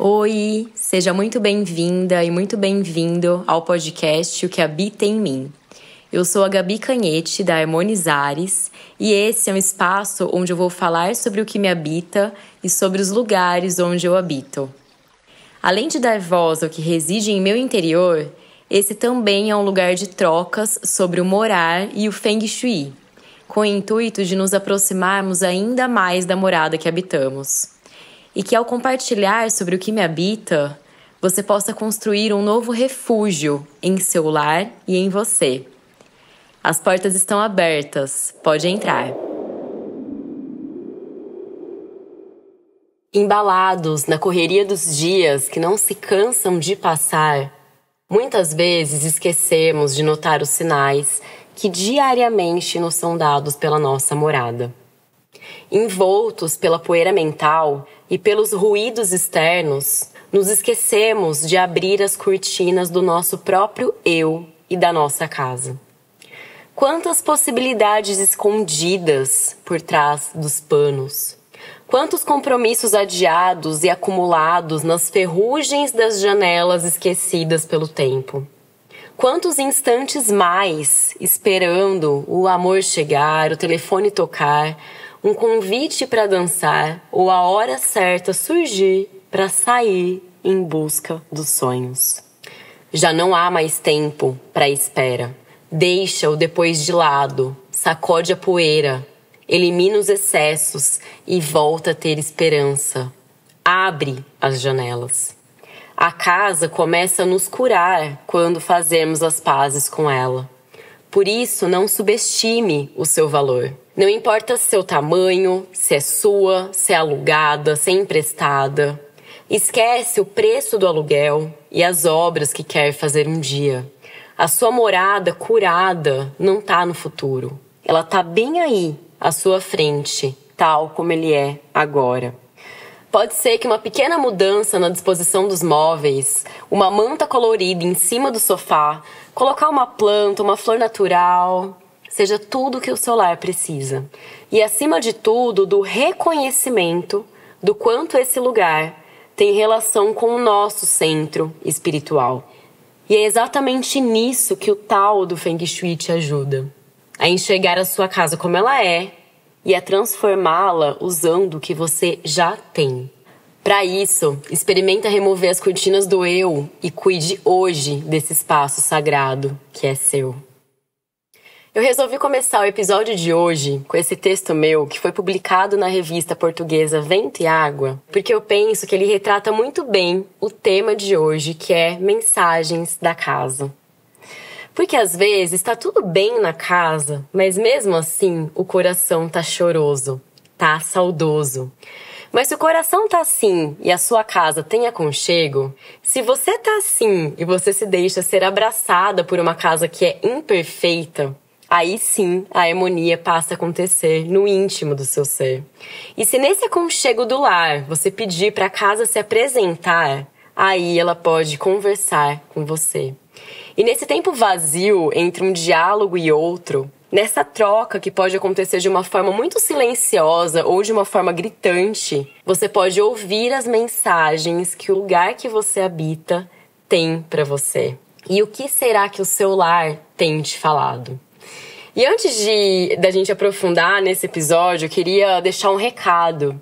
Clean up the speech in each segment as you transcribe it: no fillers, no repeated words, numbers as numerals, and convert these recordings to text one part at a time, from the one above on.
Oi, seja muito bem-vinda e muito bem-vindo ao podcast O que Habita em Mim. Eu sou a Gabi Canhete, da Harmonizares, e esse é um espaço onde eu vou falar sobre o que me habita e sobre os lugares onde eu habito. Além de dar voz ao que reside em meu interior, esse também é um lugar de trocas sobre o morar e o Feng Shui, com o intuito de nos aproximarmos ainda mais da morada que habitamos. E que ao compartilhar sobre o que me habita, você possa construir um novo refúgio em seu lar e em você. As portas estão abertas, pode entrar. Embalados na correria dos dias que não se cansam de passar, muitas vezes esquecemos de notar os sinais que diariamente nos são dados pela nossa morada. Envoltos pela poeira mental e pelos ruídos externos, nos esquecemos de abrir as cortinas do nosso próprio eu e da nossa casa. Quantas possibilidades escondidas por trás dos panos! Quantos compromissos adiados e acumulados nas ferrugens das janelas esquecidas pelo tempo! Quantos instantes mais esperando o amor chegar, o telefone tocar, um convite para dançar ou a hora certa surgir para sair em busca dos sonhos. Já não há mais tempo para espera. Deixa-o depois de lado, sacode a poeira, elimina os excessos e volta a ter esperança. Abre as janelas. A casa começa a nos curar quando fazemos as pazes com ela. Por isso, não subestime o seu valor. Não importa seu tamanho, se é sua, se é alugada, se é emprestada. Esquece o preço do aluguel e as obras que quer fazer um dia. A sua morada curada não está no futuro. Ela está bem aí, à sua frente, tal como ele é agora. Pode ser que uma pequena mudança na disposição dos móveis, uma manta colorida em cima do sofá, colocar uma planta, uma flor natural, seja tudo o que o seu lar precisa. E acima de tudo, do reconhecimento do quanto esse lugar tem relação com o nosso centro espiritual. E é exatamente nisso que o tal do Feng Shui te ajuda. A enxergar a sua casa como ela é e a transformá-la usando o que você já tem. Para isso, experimenta remover as cortinas do eu e cuide hoje desse espaço sagrado que é seu. Eu resolvi começar o episódio de hoje com esse texto meu que foi publicado na revista portuguesa Vento e Água, porque eu penso que ele retrata muito bem o tema de hoje, que é mensagens da casa. Porque às vezes está tudo bem na casa, mas mesmo assim o coração tá choroso, tá saudoso. Mas se o coração tá assim e a sua casa tem aconchego, se você tá assim e você se deixa ser abraçada por uma casa que é imperfeita, aí sim a harmonia passa a acontecer no íntimo do seu ser. E se nesse aconchego do lar você pedir para a casa se apresentar, aí ela pode conversar com você. E nesse tempo vazio entre um diálogo e outro, nessa troca que pode acontecer de uma forma muito silenciosa ou de uma forma gritante, você pode ouvir as mensagens que o lugar que você habita tem para você. E o que será que o seu lar tem te falado? E antes da gente aprofundar nesse episódio, eu queria deixar um recado.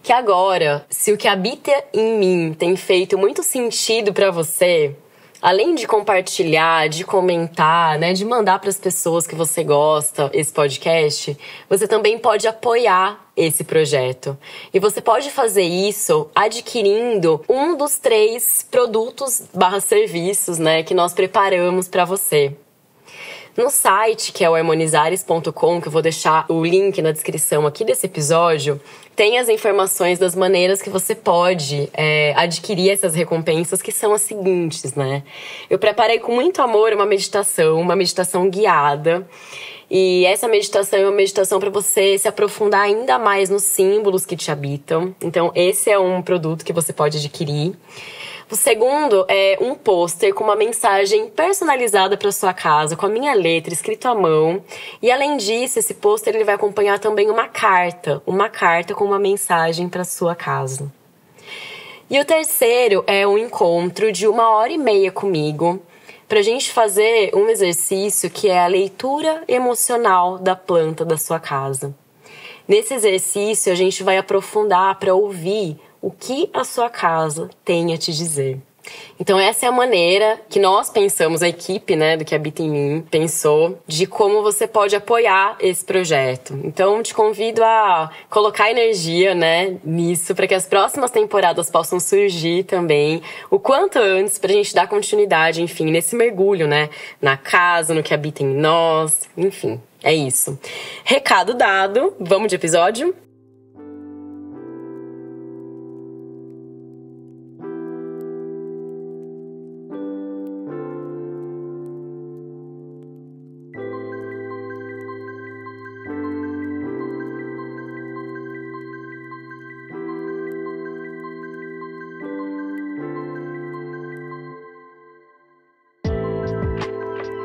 Que agora, se o que habita em mim tem feito muito sentido para você, além de compartilhar, de comentar, de mandar para as pessoas que você gosta esse podcast, você também pode apoiar esse projeto. E você pode fazer isso adquirindo um dos 3 produtos/serviços, que nós preparamos para você. No site, que é o harmonizares.com, que eu vou deixar o link na descrição aqui desse episódio, tem as informações das maneiras que você pode adquirir essas recompensas, que são as seguintes, Eu preparei com muito amor uma meditação guiada. E essa meditação é uma meditação para você se aprofundar ainda mais nos símbolos que te habitam. Então, esse é um produto que você pode adquirir. O segundo é um pôster com uma mensagem personalizada para sua casa, com a minha letra, escrito à mão. E além disso, esse pôster ele vai acompanhar também uma carta com uma mensagem para sua casa. E o terceiro é um encontro de 1h30 comigo, pra gente fazer um exercício que é a leitura emocional da planta da sua casa. Nesse exercício, a gente vai aprofundar para ouvir o que a sua casa tem a te dizer. Então essa é a maneira que nós pensamos, a equipe, do Que Habita em Mim, pensou de como você pode apoiar esse projeto. Então te convido a colocar energia, nisso, para que as próximas temporadas possam surgir também o quanto antes, pra gente dar continuidade, enfim, nesse mergulho, na casa, no que habita em nós, enfim, é isso. Recado dado, vamos de episódio?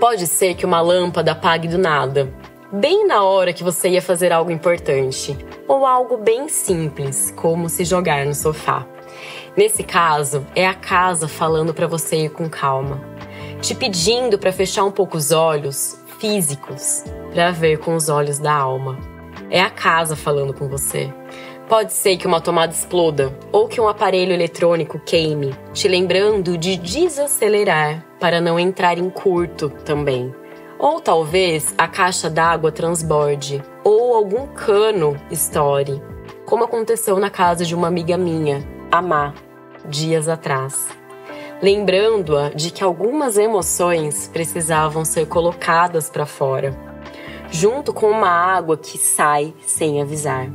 Pode ser que uma lâmpada apague do nada, bem na hora que você ia fazer algo importante, ou algo bem simples, como se jogar no sofá. Nesse caso, é a casa falando para você ir com calma, te pedindo para fechar um pouco os olhos físicos, para ver com os olhos da alma. É a casa falando com você. Pode ser que uma tomada exploda ou que um aparelho eletrônico queime, te lembrando de desacelerar para não entrar em curto também. Ou talvez a caixa d'água transborde ou algum cano estoure, como aconteceu na casa de uma amiga minha, a Má, dias atrás. Lembrando-a de que algumas emoções precisavam ser colocadas para fora, junto com uma água que sai sem avisar.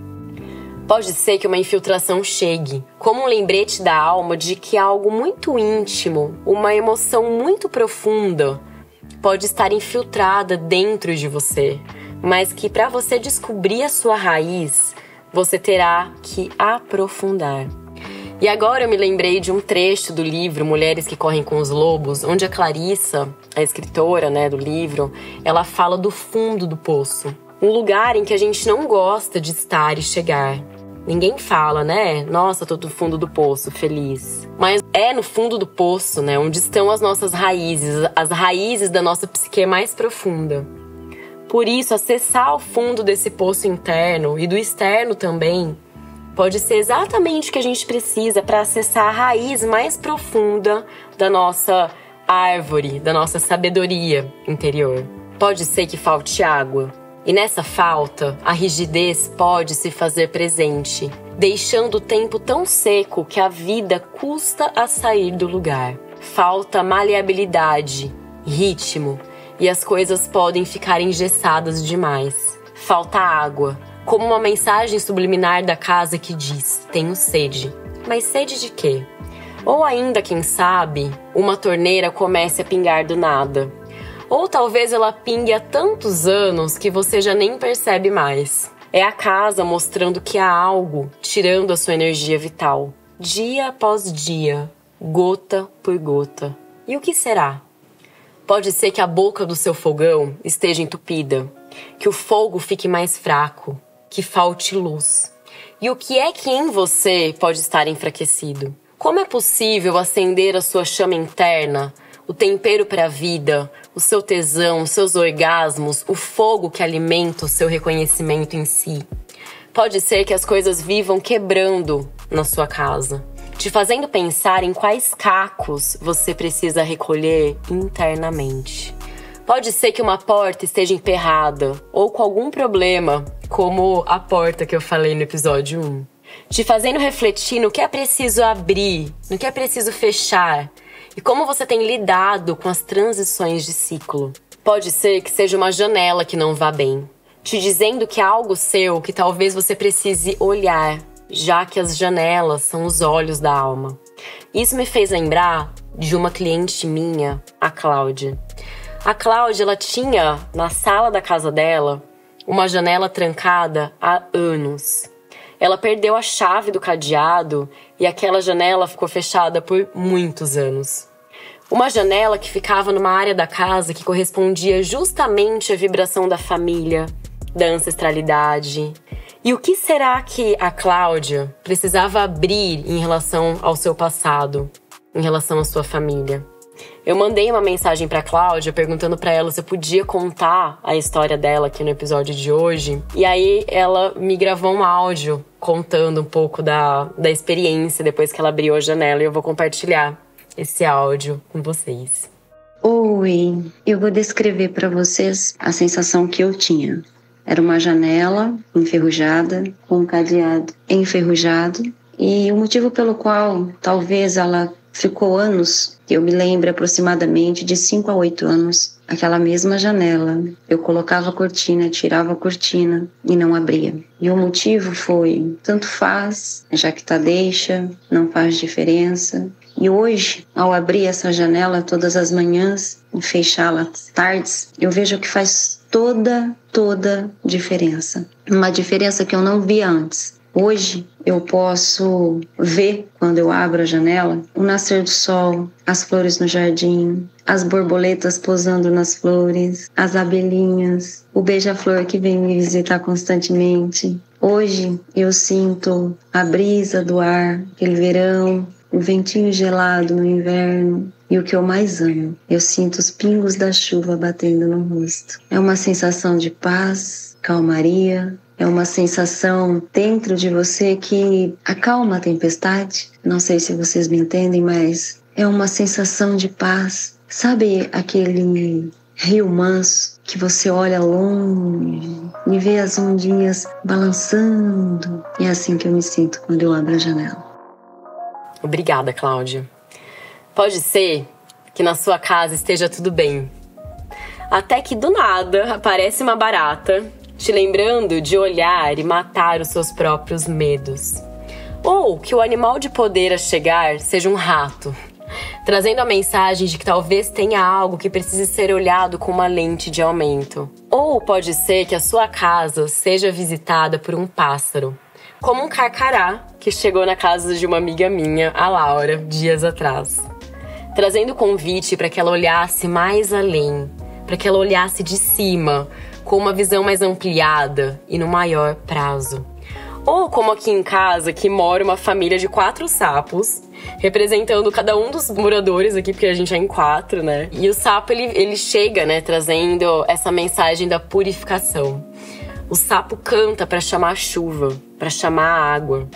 Pode ser que uma infiltração chegue, como um lembrete da alma de que algo muito íntimo, uma emoção muito profunda, pode estar infiltrada dentro de você, mas que para você descobrir a sua raiz, você terá que aprofundar. E agora eu me lembrei de um trecho do livro Mulheres que Correm com os Lobos, onde a Clarissa, a escritora do livro, ela fala do fundo do poço. Um lugar em que a gente não gosta de estar e chegar. Ninguém fala, nossa, tô no fundo do poço, feliz. Mas é no fundo do poço, onde estão as nossas raízes, as raízes da nossa psique mais profunda. Por isso, acessar o fundo desse poço interno e do externo também pode ser exatamente o que a gente precisa para acessar a raiz mais profunda da nossa árvore, da nossa sabedoria interior. Pode ser que falte água. E nessa falta, a rigidez pode se fazer presente, deixando o tempo tão seco que a vida custa a sair do lugar. Falta maleabilidade, ritmo, e as coisas podem ficar engessadas demais. Falta água, como uma mensagem subliminar da casa que diz: tenho sede. Mas sede de quê? Ou ainda, quem sabe, uma torneira comece a pingar do nada. Ou talvez ela pingue há tantos anos que você já nem percebe mais. É a casa mostrando que há algo tirando a sua energia vital. Dia após dia, gota por gota. E o que será? Pode ser que a boca do seu fogão esteja entupida, que o fogo fique mais fraco, que falte luz. E o que é que em você pode estar enfraquecido? Como é possível acender a sua chama interna, o tempero para a vida, o seu tesão, os seus orgasmos, o fogo que alimenta o seu reconhecimento em si? Pode ser que as coisas vivam quebrando na sua casa, te fazendo pensar em quais cacos você precisa recolher internamente. Pode ser que uma porta esteja emperrada ou com algum problema, como a porta que eu falei no episódio 1. Te fazendo refletir no que é preciso abrir, no que é preciso fechar e como você tem lidado com as transições de ciclo. Pode ser que seja uma janela que não vá bem, te dizendo que há algo seu que talvez você precise olhar, já que as janelas são os olhos da alma. Isso me fez lembrar de uma cliente minha, a Cláudia. A Cláudia, ela tinha na sala da casa dela uma janela trancada há anos. Ela perdeu a chave do cadeado e aquela janela ficou fechada por muitos anos. Uma janela que ficava numa área da casa que correspondia justamente à vibração da família, da ancestralidade. E o que será que a Cláudia precisava abrir em relação ao seu passado, em relação à sua família? Eu mandei uma mensagem pra Cláudia perguntando pra ela se eu podia contar a história dela aqui no episódio de hoje. E aí ela me gravou um áudio contando um pouco da experiência depois que ela abriu a janela. E eu vou compartilhar esse áudio com vocês. Oi, eu vou descrever pra vocês a sensação que eu tinha. Era uma janela enferrujada, com um cadeado enferrujado. E o motivo pelo qual talvez ela ficou anos, eu me lembro aproximadamente de 5 a 8 anos, aquela mesma janela. Eu colocava a cortina, tirava a cortina e não abria. E o motivo foi, tanto faz, já que tá deixa, não faz diferença. E hoje, ao abrir essa janela todas as manhãs e fechá-la às tardes, eu vejo que faz toda diferença. Uma diferença que eu não via antes. Hoje eu posso ver, quando eu abro a janela, o nascer do sol, as flores no jardim, as borboletas pousando nas flores, as abelhinhas, o beija-flor que vem me visitar constantemente. Hoje eu sinto a brisa do ar, aquele verão, o ventinho gelado no inverno. E o que eu mais amo, eu sinto os pingos da chuva batendo no rosto. É uma sensação de paz, calmaria. É uma sensação dentro de você que acalma a tempestade. Não sei se vocês me entendem, mas é uma sensação de paz. Sabe aquele rio manso que você olha longe e vê as ondinhas balançando? E é assim que eu me sinto quando eu abro a janela. Obrigada, Cláudia. Pode ser que na sua casa esteja tudo bem. Até que do nada aparece uma barata, te lembrando de olhar e matar os seus próprios medos. Ou que o animal de poder a chegar seja um rato, trazendo a mensagem de que talvez tenha algo que precise ser olhado com uma lente de aumento. Ou pode ser que a sua casa seja visitada por um pássaro, como um carcará que chegou na casa de uma amiga minha, a Laura, dias atrás, trazendo o convite para que ela olhasse mais além, para que ela olhasse de cima, com uma visão mais ampliada e no maior prazo. Ou como aqui em casa, que mora uma família de 4 sapos, representando cada um dos moradores aqui, porque a gente é em 4, né? E o sapo, ele chega, né, trazendo essa mensagem da purificação. O sapo canta para chamar a chuva, para chamar a água.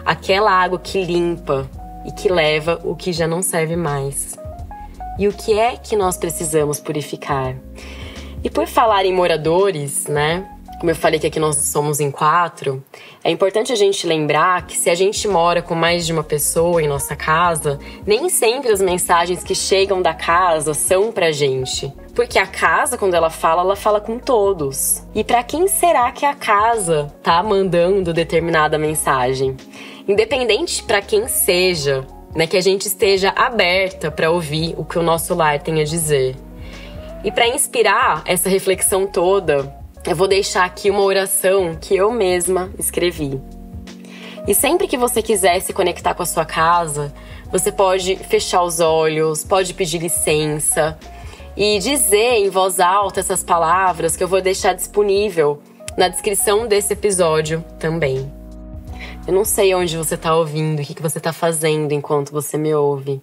Aquela água que limpa e que leva o que já não serve mais. E o que é que nós precisamos purificar? E por falar em moradores, né? Como eu falei que aqui nós somos em 4, é importante a gente lembrar que se a gente mora com mais de uma pessoa em nossa casa, nem sempre as mensagens que chegam da casa são pra gente. Porque a casa, quando ela fala com todos. E pra quem será que a casa tá mandando determinada mensagem? Independente pra quem seja, né, que a gente esteja aberta pra ouvir o que o nosso lar tem a dizer. E pra inspirar essa reflexão toda, eu vou deixar aqui uma oração que eu mesma escrevi. E sempre que você quiser se conectar com a sua casa, você pode fechar os olhos, pode pedir licença e dizer em voz alta essas palavras que eu vou deixar disponível na descrição desse episódio também. Eu não sei onde você está ouvindo, o que você está fazendo enquanto você me ouve,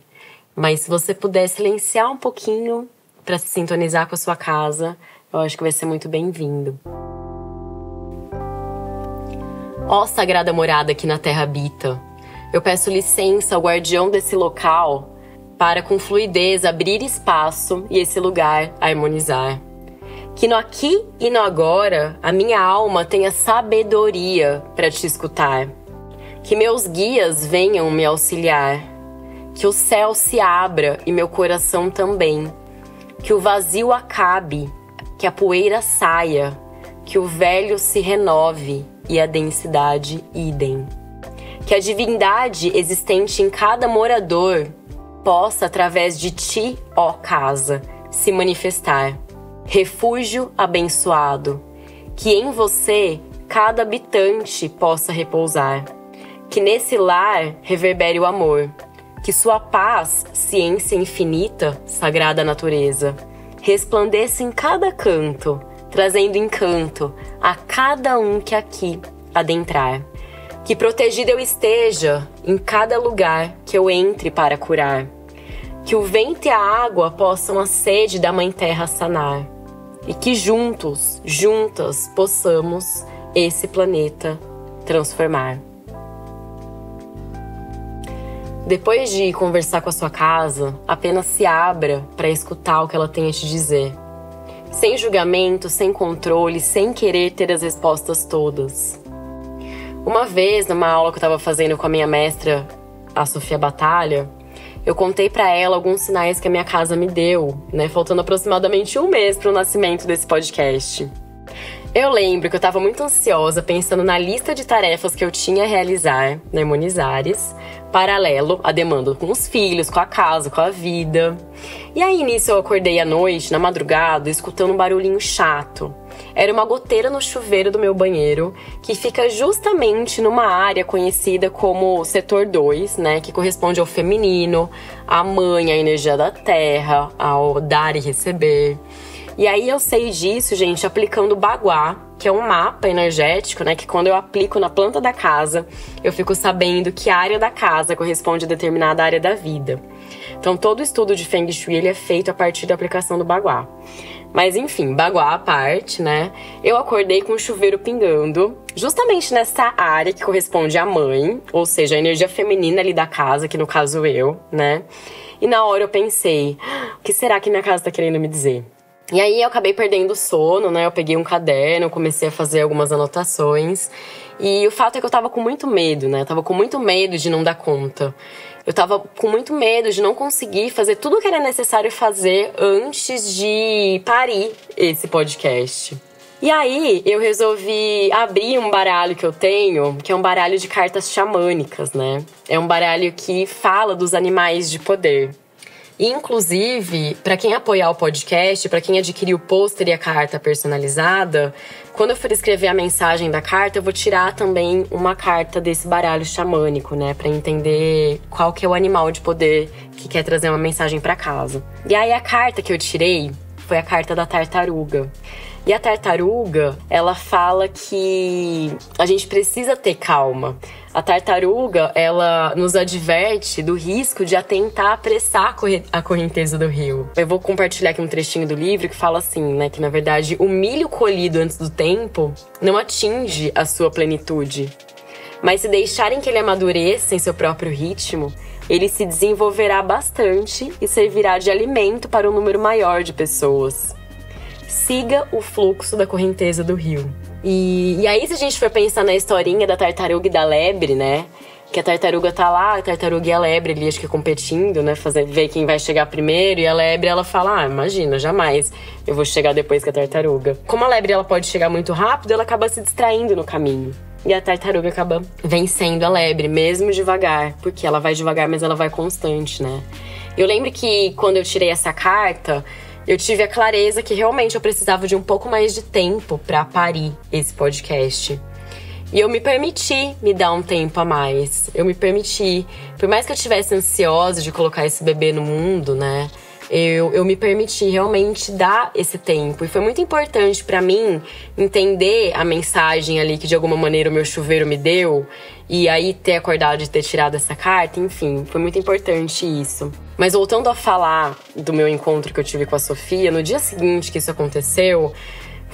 mas se você puder silenciar um pouquinho para se sintonizar com a sua casa, eu acho que vai ser muito bem-vindo. Ó sagrada morada que na terra habita, eu peço licença ao guardião desse local para com fluidez abrir espaço e esse lugar harmonizar. Que no aqui e no agora a minha alma tenha sabedoria para te escutar. Que meus guias venham me auxiliar. Que o céu se abra e meu coração também. Que o vazio acabe, que a poeira saia, que o velho se renove e a densidade idem. Que a divindade existente em cada morador possa, através de ti, ó casa, se manifestar. Refúgio abençoado, que em você cada habitante possa repousar. Que nesse lar reverbere o amor, que sua paz, ciência infinita, sagrada natureza, resplandeça em cada canto, trazendo encanto a cada um que aqui adentrar. Que protegida eu esteja em cada lugar que eu entre para curar. Que o vento e a água possam a sede da Mãe Terra sanar. E que juntos, juntas, possamos esse planeta transformar. Depois de conversar com a sua casa, apenas se abra para escutar o que ela tem a te dizer. Sem julgamento, sem controle, sem querer ter as respostas todas. Uma vez, numa aula que eu estava fazendo com a minha mestra, a Sofia Batalha, eu contei para ela alguns sinais que a minha casa me deu, né? Faltando aproximadamente um mês para o nascimento desse podcast. Eu lembro que eu estava muito ansiosa, pensando na lista de tarefas que eu tinha a realizar na Imunizares, paralelo à demanda com os filhos, com a casa, com a vida. E aí, nisso, eu acordei à noite, na madrugada, escutando um barulhinho chato. Era uma goteira no chuveiro do meu banheiro, que fica justamente numa área conhecida como setor 2, né? Que corresponde ao feminino, à mãe, à energia da terra, ao dar e receber. E aí eu sei disso, gente, aplicando o Baguá, que é um mapa energético, né? Que quando eu aplico na planta da casa, eu fico sabendo que área da casa corresponde a determinada área da vida. Então todo o estudo de Feng Shui ele é feito a partir da aplicação do Baguá. Mas enfim, Baguá à parte, né? Eu acordei com o chuveiro pingando, justamente nessa área que corresponde à mãe, ou seja, a energia feminina ali da casa, que no caso eu, né? E na hora eu pensei, o que será que minha casa tá querendo me dizer? E aí eu acabei perdendo o sono, né? Eu peguei um caderno, comecei a fazer algumas anotações. E o fato é que eu tava com muito medo, né? Eu tava com muito medo de não dar conta. Eu tava com muito medo de não conseguir fazer tudo o que era necessário fazer antes de parir esse podcast. E aí eu resolvi abrir um baralho que eu tenho, que é um baralho de cartas xamânicas, né? É um baralho que fala dos animais de poder. E, inclusive, para quem apoiar o podcast, para quem adquirir o pôster e a carta personalizada, quando eu for escrever a mensagem da carta, eu vou tirar também uma carta desse baralho xamânico, né? Para entender qual que é o animal de poder que quer trazer uma mensagem para casa. E aí a carta que eu tirei foi a carta da tartaruga. E a tartaruga, ela fala que a gente precisa ter calma. A tartaruga, ela nos adverte do risco de atentar apressar a correnteza do rio. Eu vou compartilhar aqui um trechinho do livro que fala assim, né? Que, na verdade, o milho colhido antes do tempo não atinge a sua plenitude. Mas se deixarem que ele amadureça em seu próprio ritmo, ele se desenvolverá bastante e servirá de alimento para um número maior de pessoas. Siga o fluxo da correnteza do rio. E aí, se a gente for pensar na historinha da tartaruga e da lebre, né? Que a tartaruga tá lá, a tartaruga e a lebre ali, acho que competindo, né? Ver quem vai chegar primeiro. E a lebre, ela fala, imagina, jamais eu vou chegar depois que a tartaruga. Como a lebre, ela pode chegar muito rápido, ela acaba se distraindo no caminho. E a tartaruga acaba vencendo a lebre, mesmo devagar. Porque ela vai devagar, mas ela vai constante, né? Eu lembro que quando eu tirei essa carta, eu tive a clareza que realmente eu precisava de um pouco mais de tempo para parir esse podcast. E eu me permiti me dar um tempo a mais. Eu me permiti. Por mais que eu estivesse ansiosa de colocar esse bebê no mundo, né? Eu me permiti realmente dar esse tempo. E foi muito importante para mim entender a mensagem ali que de alguma maneira o meu chuveiro me deu. E aí ter acordado de ter tirado essa carta, enfim, foi muito importante isso. Mas voltando a falar do meu encontro que eu tive com a Sofia, no dia seguinte que isso aconteceu,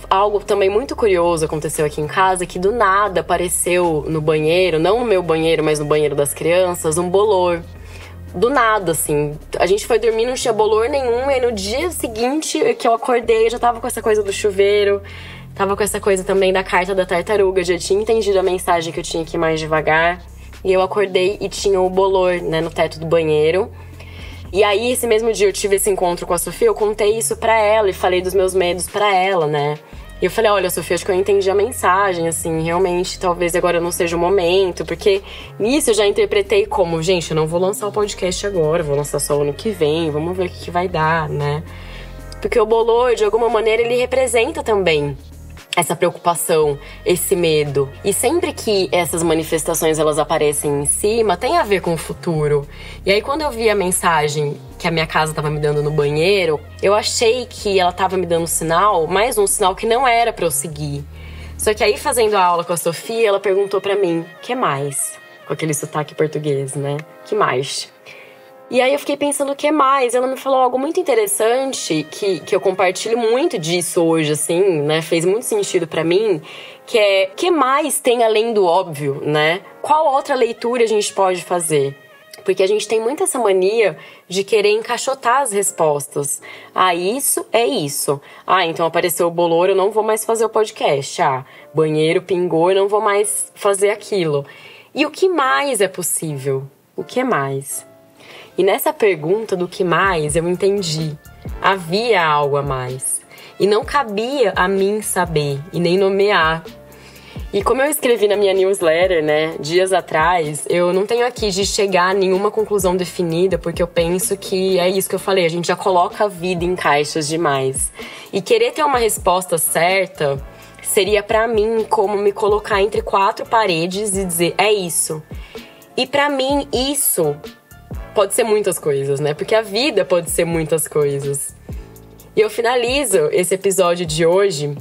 algo também muito curioso aconteceu aqui em casa, que do nada apareceu no banheiro, não no meu banheiro, mas no banheiro das crianças, um bolor. Do nada, assim. A gente foi dormir, não tinha bolor nenhum, e aí no dia seguinte que eu acordei, eu já tava com essa coisa do chuveiro, tava com essa coisa também da carta da tartaruga, já tinha entendido a mensagem que eu tinha que ir mais devagar. E eu acordei e tinha o bolor, né, no teto do banheiro. E aí, esse mesmo dia eu tive esse encontro com a Sofia, eu contei isso pra ela e falei dos meus medos pra ela, né? E eu falei, olha, Sofia, acho que eu entendi a mensagem, assim, realmente, talvez agora não seja o momento, porque nisso eu já interpretei como, gente, eu não vou lançar o podcast agora, vou lançar só o ano que vem, vamos ver o que vai dar, né? Porque o bolor, de alguma maneira, ele representa também essa preocupação, esse medo. E sempre que essas manifestações elas aparecem em cima, tem a ver com o futuro. E aí quando eu vi a mensagem que a minha casa estava me dando no banheiro, eu achei que ela estava me dando um sinal, mais um sinal que não era para eu seguir. Só que aí, fazendo a aula com a Sofia, ela perguntou pra mim, que mais? Com aquele sotaque português, né? Que mais? E aí eu fiquei pensando, o que mais? Ela me falou algo muito interessante, que eu compartilho muito disso hoje, assim, né? Fez muito sentido pra mim, que é, que mais tem além do óbvio, né? Qual outra leitura a gente pode fazer? Porque a gente tem muito essa mania de querer encaixotar as respostas. Ah, isso é isso. Ah, então apareceu o bolor, eu não vou mais fazer o podcast. Ah, banheiro pingou, eu não vou mais fazer aquilo. E o que mais é possível? O que mais? E nessa pergunta do que mais, eu entendi. Havia algo a mais. E não cabia a mim saber e nem nomear. E como eu escrevi na minha newsletter, né, dias atrás, eu não tenho aqui de chegar a nenhuma conclusão definida, porque eu penso que é isso que eu falei, a gente já coloca a vida em caixas demais. E querer ter uma resposta certa seria pra mim como me colocar entre 4 paredes e dizer, é isso. E pra mim, isso pode ser muitas coisas, né? Porque a vida pode ser muitas coisas. E eu finalizo esse episódio de hoje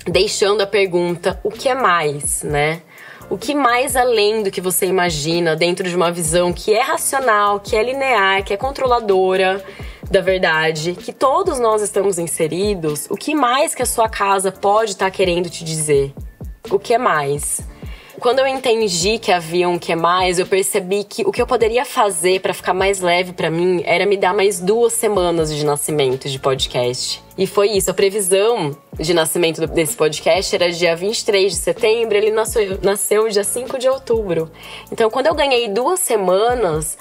deixando a pergunta, o que é mais, né? O que mais além do que você imagina dentro de uma visão que é racional, que é linear, que é controladora da verdade, que todos nós estamos inseridos, o que mais que a sua casa pode estar querendo te dizer? O que é mais? Quando eu entendi que havia um que mais, eu percebi que o que eu poderia fazer pra ficar mais leve pra mim era me dar mais 2 semanas de nascimento de podcast. E foi isso, a previsão de nascimento desse podcast era dia 23 de setembro, ele nasceu dia 5 de outubro. Então, quando eu ganhei 2 semanas,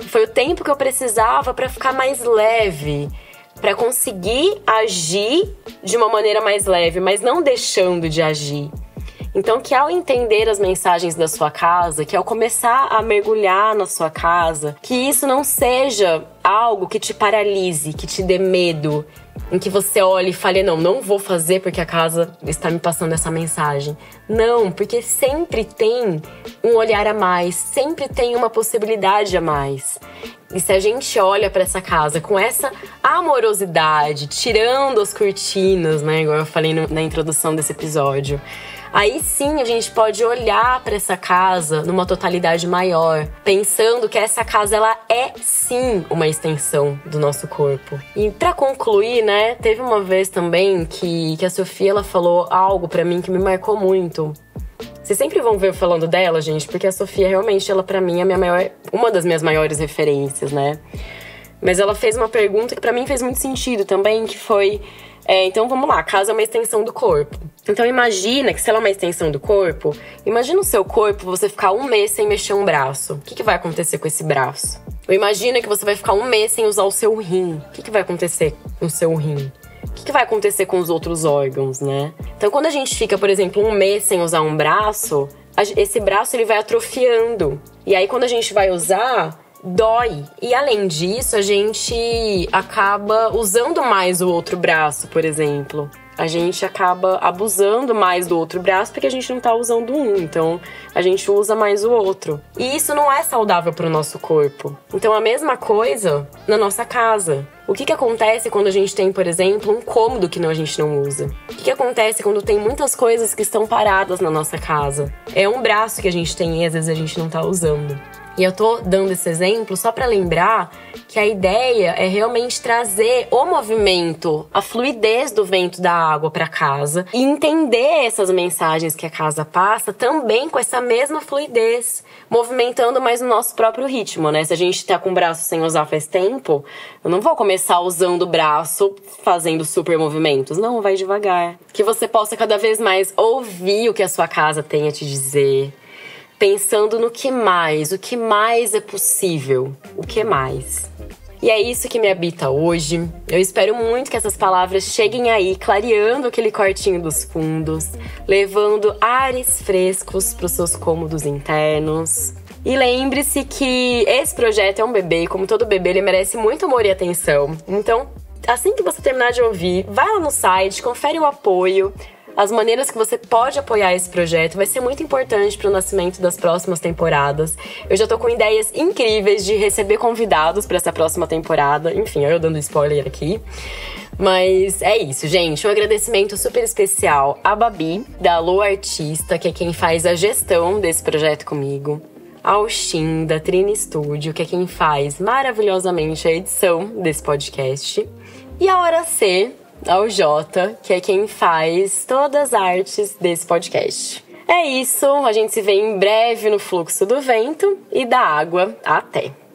foi o tempo que eu precisava pra ficar mais leve, pra conseguir agir de uma maneira mais leve, mas não deixando de agir. Então, que ao entender as mensagens da sua casa, que ao começar a mergulhar na sua casa, que isso não seja algo que te paralise, que te dê medo, em que você olhe e fale, não vou fazer porque a casa está me passando essa mensagem. Não, porque sempre tem um olhar a mais, sempre tem uma possibilidade a mais. E se a gente olha para essa casa com essa amorosidade, tirando as cortinas, né, igual eu falei na introdução desse episódio, aí sim a gente pode olhar para essa casa numa totalidade maior, pensando que essa casa ela é sim uma extensão do nosso corpo. E para concluir, né, teve uma vez também que a Sofia ela falou algo para mim que me marcou muito. Vocês sempre vão ver eu falando dela, gente, porque a Sofia realmente ela para mim é uma das minhas maiores referências, né? Mas ela fez uma pergunta que para mim fez muito sentido também, que foi então vamos lá, a casa é uma extensão do corpo. Então imagina que se ela é uma extensão do corpo, imagina o seu corpo você ficar 1 mês sem mexer um braço. O que vai acontecer com esse braço? Ou imagina que você vai ficar 1 mês sem usar o seu rim. O que vai acontecer com o seu rim? O que vai acontecer com os outros órgãos, né? Então quando a gente fica, por exemplo, 1 mês sem usar um braço, esse braço ele vai atrofiando. E aí quando a gente vai usar, dói. E além disso, a gente acaba usando mais o outro braço, por exemplo. A gente acaba abusando mais do outro braço porque a gente não tá usando um. Então, a gente usa mais o outro. E isso não é saudável pro nosso corpo. Então, a mesma coisa na nossa casa. O que acontece quando a gente tem, por exemplo, um cômodo que a gente não usa? O que acontece quando tem muitas coisas que estão paradas na nossa casa? É um braço que a gente tem e às vezes a gente não tá usando. E eu tô dando esse exemplo só pra lembrar que a ideia é realmente trazer o movimento, a fluidez do vento da água pra casa e entender essas mensagens que a casa passa também com essa mesma fluidez, movimentando mais no nosso próprio ritmo, né? Se a gente tá com o braço sem usar faz tempo, eu não vou começar usando o braço fazendo super movimentos. Não, vai devagar. Que você possa cada vez mais ouvir o que a sua casa tem a te dizer, pensando no que mais, o que mais é possível, o que mais. E é isso que me habita hoje. Eu espero muito que essas palavras cheguem aí, clareando aquele quartinho dos fundos, levando ares frescos para os seus cômodos internos. E lembre-se que esse projeto é um bebê e como todo bebê, ele merece muito amor e atenção. Então, assim que você terminar de ouvir, vai lá no site, confere o apoio, as maneiras que você pode apoiar esse projeto. Vai ser muito importante para o nascimento das próximas temporadas. Eu já tô com ideias incríveis de receber convidados para essa próxima temporada. Enfim, eu dando spoiler aqui. Mas é isso, gente. Um agradecimento super especial à Babi, da Alô Artista, que é quem faz a gestão desse projeto comigo. Ao Shin, da Trini Studio, que é quem faz maravilhosamente a edição desse podcast. E a Hora C, ao Jota, que é quem faz todas as artes desse podcast. É isso, a gente se vê em breve no Fluxo do Vento e da Água. Até!